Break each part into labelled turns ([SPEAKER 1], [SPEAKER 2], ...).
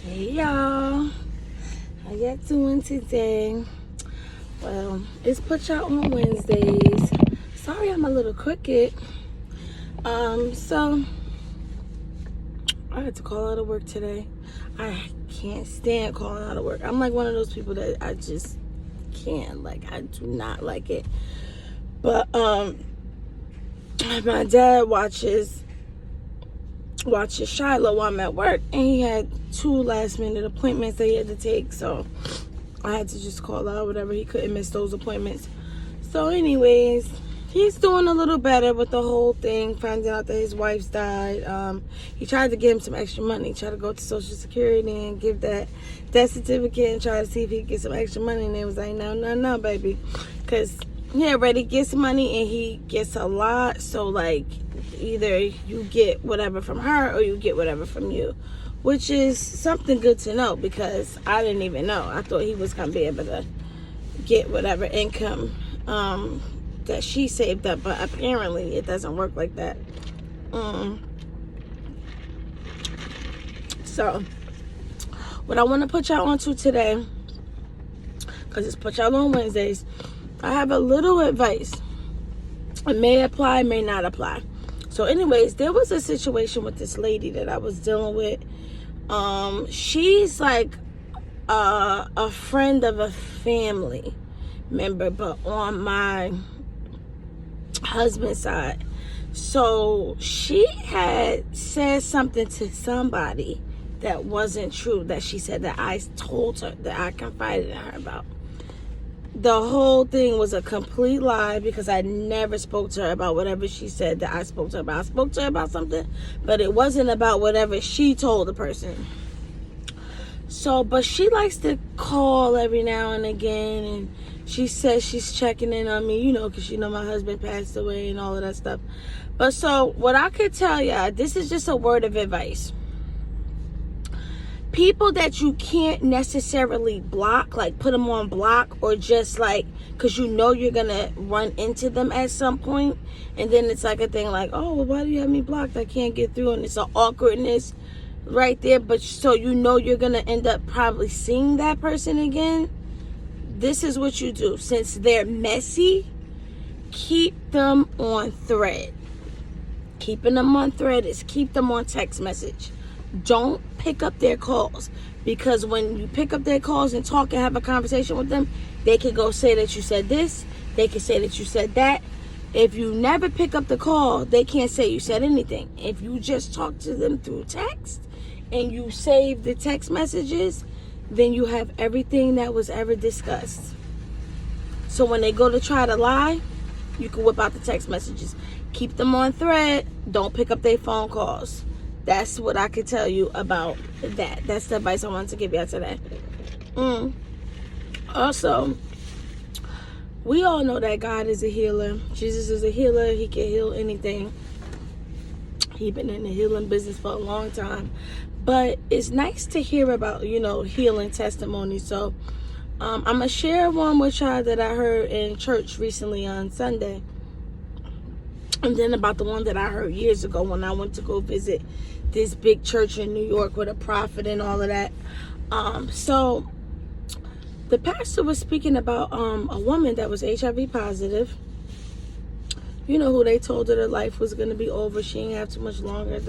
[SPEAKER 1] Hey y'all, how y'all doing today? Well, it's Put Y'all on Wednesdays. Sorry I'm a little crooked. So I had to call out of work today. I can't stand calling out of work. I'm like one of those people that I just can't. Like, I do not like it. But my dad watches Shiloh while I'm at work, and he had 2 last-minute appointments that he had to take, so I had to just call out whatever. He couldn't miss those appointments. So anyways, he's doing a little better with the whole thing, finding out that his wife's died. He tried to give him some extra money, tried to go to Social Security and give that death certificate and try to see if he could get some extra money, and they was like, no, baby, because he already gets money and he gets a lot, so like either you get whatever from her or you get whatever from you, which is something good to know, because I didn't even know. I thought he was gonna be able to get whatever income that she saved up, but apparently it doesn't work like that. So what I want to put y'all onto today, because it's Put Y'all on Wednesdays, I have a little advice. It may apply, may not apply. So anyways, there was a situation with this lady that I was dealing with. She's like a friend of a family member, but on my husband's side. So she had said something to somebody that wasn't true, that she said that I told her, that I confided in her about. The whole thing was a complete lie, because I never spoke to her about whatever she said that I spoke to her about. I spoke to her about something, but it wasn't about whatever she told the person. So, but she likes to call every now and again, and she says she's checking in on me, because my husband passed away and all of that stuff. But so, what I could tell ya, this is just a word of advice. People that you can't necessarily block, like put them on block, or just like, because you're gonna run into them at some point, and then it's like a thing like, oh, well, why do you have me blocked? I can't get through, and it's an awkwardness right there. But so you're gonna end up probably seeing that person again. This is what you do. Since they're messy, keep them on thread. Keeping them on thread is keep them on text message. Don't pick up their calls, because when you pick up their calls and talk and have a conversation with them, they can go say that you said this, they can say that you said that. If you never pick up the call, they can't say you said anything. If you just talk to them through text and you save the text messages, then you have everything that was ever discussed. So when they go to try to lie, you can whip out the text messages. Keep them on thread. Don't pick up their phone calls. That's what I could tell you about that. That's the advice I wanted to give y'all today. Also, we all know that God is a healer. Jesus is a healer. He can heal anything. He's been in the healing business for a long time. But it's nice to hear about, healing testimonies. So I'm going to share one with y'all that I heard in church recently on Sunday. And then about the one that I heard years ago when I went to go visit this big church in New York with a prophet and all of that. So the pastor was speaking about a woman that was HIV positive. Who they told her her life was going to be over. She didn't have too much longer.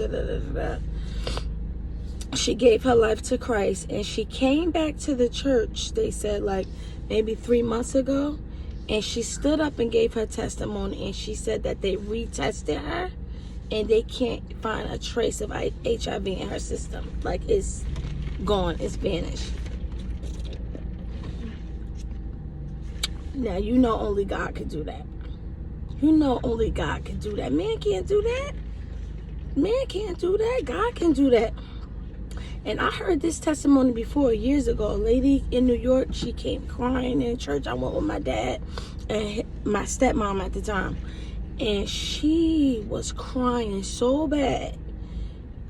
[SPEAKER 1] She gave her life to Christ, and she came back to the church, they said, like maybe 3 months ago. And she stood up and gave her testimony, and she said that they retested her and they can't find a trace of HIV in her system. Like, it's gone, it's vanished. Now, only God could do that. Only God can do that. Man can't do that. Man can't do that. God can do that. And I heard this testimony before, years ago. A lady in New York, she came crying in church. I went with my dad and my stepmom at the time. And she was crying so bad.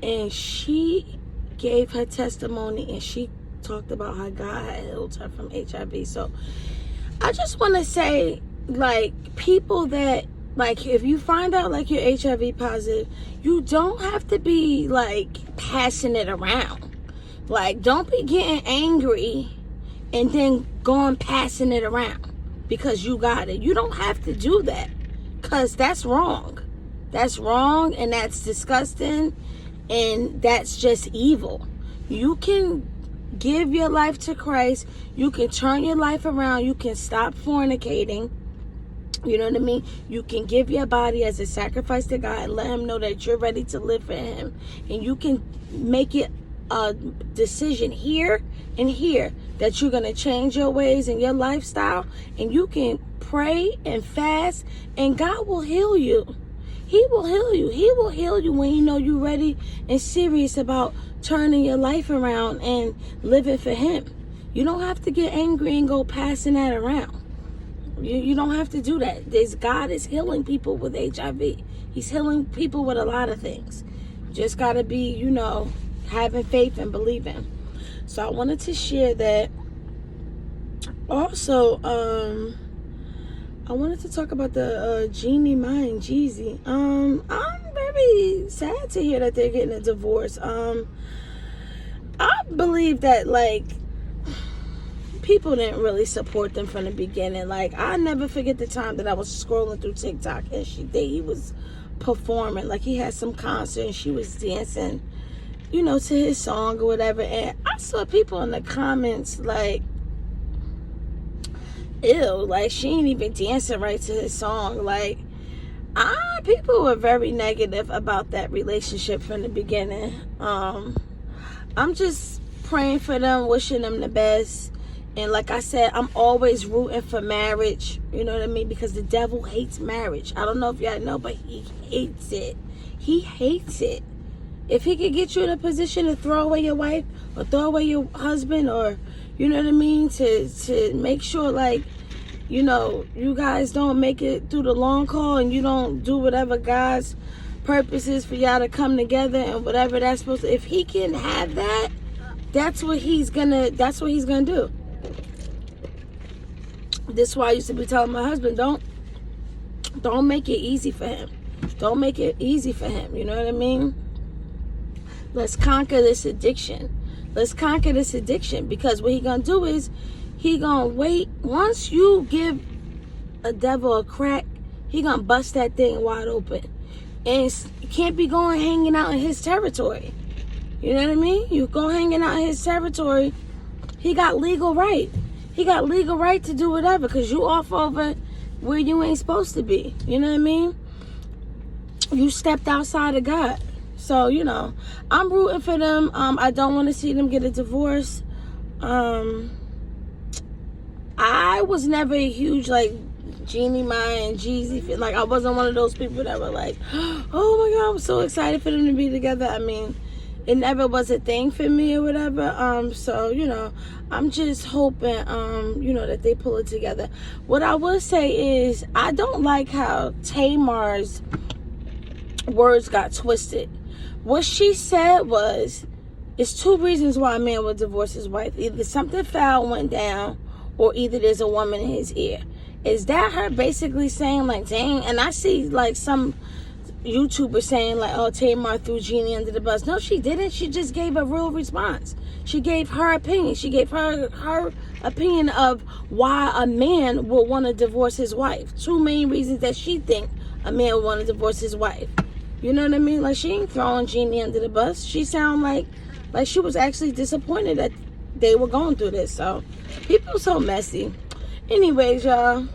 [SPEAKER 1] And she gave her testimony, and she talked about how God had healed her from HIV. So I just want to say, like, people that, like, if you find out, like, you're HIV positive, you don't have to be, like, passing it around. Like, don't be getting angry and then going passing it around because you got it. You don't have to do that, because that's wrong. That's wrong, and that's disgusting, and that's just evil. You can give your life to Christ. You can turn your life around. You can stop fornicating. You know what I mean? You can give your body as a sacrifice to God and let him know that you're ready to live for him. And you can make it a decision here and here that you're going to change your ways and your lifestyle. And you can pray and fast, and God will heal you. He will heal you. He will heal you when you know you're ready and serious about turning your life around and living for him. You don't have to get angry and go passing that around. You don't have to do that. God is healing people with HIV. He's healing people with a lot of things. Just got to be, having faith and believing. So I wanted to share that. Also, I wanted to talk about the Jeanie and Jeezy. I'm very sad to hear that they're getting a divorce. I believe that, people didn't really support them from the beginning. I never forget the time that I was scrolling through TikTok and he was performing. He had some concert and she was dancing, to his song or whatever. And I saw people in the comments ew, she ain't even dancing right to his song. People were very negative about that relationship from the beginning. I'm just praying for them, wishing them the best. And like I said, I'm always rooting for marriage. You know what I mean? Because the devil hates marriage. I don't know if y'all know, but he hates it. He hates it. If he could get you in a position to throw away your wife or throw away your husband, or, you know what I mean, to make sure, you guys don't make it through the long haul and you don't do whatever God's purpose is for y'all to come together and whatever that's supposed to. If he can have that, that's what he's gonna do. This is why I used to be telling my husband, don't make it easy for him. Don't make it easy for him. You know what I mean? Let's conquer this addiction. Let's conquer this addiction, because what he gonna do is he gonna wait. Once you give a devil a crack, he gonna bust that thing wide open. And you can't be going hanging out in his territory. You know what I mean? You go hanging out in his territory, he got legal right. He got legal right to do whatever, because you off over where you ain't supposed to be. You know what I mean? You stepped outside of God. So, I'm rooting for them. I don't want to see them get a divorce. I was never a huge, Jeanie and Jeezy fan. I wasn't one of those people that were like, oh my God, I'm so excited for them to be together. I mean, it never was a thing for me or whatever. So, I'm just hoping, that they pull it together. What I will say is, I don't like how Tamar's words got twisted. What she said was, it's two reasons why a man would divorce his wife. Either something foul went down, or either there's a woman in his ear. Is that her basically saying, dang? And I see, some YouTubers saying, oh, Tamar threw Jeanie under the bus. No, she didn't. She just gave a real response. She gave her opinion. She gave her opinion of why a man would want to divorce his wife. Two main reasons that she think a man would want to divorce his wife. You know what I mean? She ain't throwing Jeanie under the bus. She sound like she was actually disappointed that they were going through this. So, people so messy. Anyways, y'all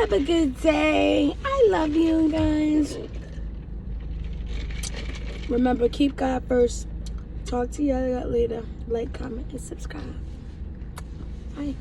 [SPEAKER 1] have a good day. I love you guys. Remember, keep God first. Talk to y'all later. Like, comment, and subscribe. Bye.